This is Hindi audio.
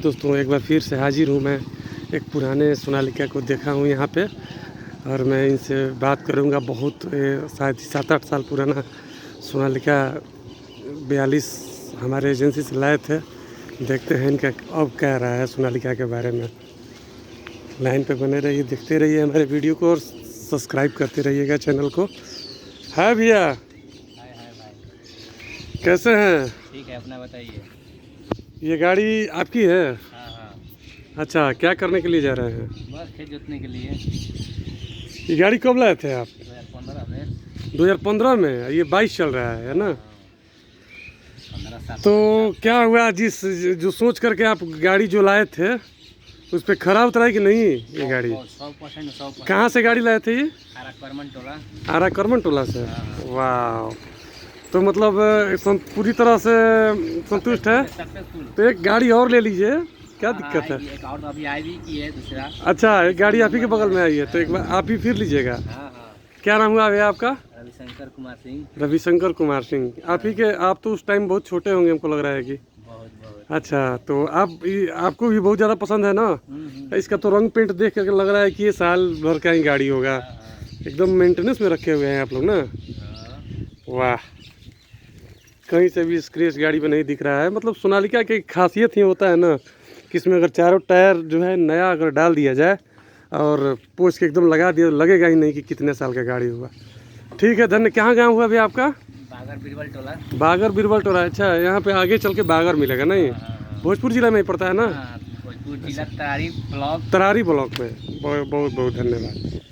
दोस्तों, एक बार फिर से हाजिर हूँ मैं। एक पुराने सोनालिका को देखा हूँ यहाँ पे और मैं इनसे बात करूँगा। बहुत शायद 7-8 साल पुराना सोनालिका 42 हमारे एजेंसी से लाए थे। देखते हैं इनका अब क्या रहा है सोनालिका के बारे में। लाइन पे बने रहिए, देखते रहिए हमारे वीडियो को और सब्सक्राइब करते रहिएगा चैनल को। हाय भैया, हाय हाय भाई, कैसे हैं? ठीक है, अपना बताइए। ये गाड़ी आपकी है? हाँ हाँ, अच्छा, क्या करने के लिए जा रहे हैं? बस खेत जोतने के लिए। ये गाड़ी कब लाए थे आप? 2015 में। 2015 में? ये 22 चल रहा है ना? 15 साल। तो क्या हुआ जो सोच करके आप गाड़ी जो लाए थे उस पर खराब उतरा कि नहीं ये गाड़ी? 100%। कहाँ से गाड़ी लाए थे ये? आरा करमन टोला। आरा करमन टोला से? हाँ। वाह, तो मतलब पूरी तरह से संतुष्ट है? सक्सेसफुल। तो एक गाड़ी और ले लीजिए, क्या दिक्कत है? एक और अभी आई भी की है दूसरा। अच्छा, एक गाड़ी आप ही के बगल में आई है तो एक बार आप ही फिर लीजिएगा। हाँ हाँ, क्या नाम हुआ भैया आपका? रविशंकर कुमार सिंह। रविशंकर कुमार सिंह। आप ही के? आप तो उस टाइम बहुत छोटे होंगे, हमको लग रहा है कि। बहुत बहुत। अच्छा, तो आपको भी बहुत ज़्यादा पसंद है ना? इसका तो रंग पेंट देख कर लग रहा है कि ये साल भर का ही गाड़ी होगा। एकदम मेंटेनेंस में रखे हुए हैं आप लोग ना? वाह, कहीं से भी स्क्रैच गाड़ी में नहीं दिख रहा है। मतलब सोनालिका की खासियत ही होता है ना कि इसमें अगर चारों टायर जो है नया अगर डाल दिया जाए और पोछ के एकदम लगा दिया, लगेगा ही नहीं कि कितने साल का गाड़ी हुआ। ठीक है, धन्य। कहाँ गाँव हुआ भैया आपका? बागर बीरबल टोला। बागर बीरबल टोला। अच्छा, यहाँ पे आगे चल के बागर मिलेगा नहीं? भोजपुर जिला में ही पड़ता है ना? भोजपुर जिला तरारी ब्लॉक। तरारी ब्लॉक में। बहुत बहुत धन्यवाद।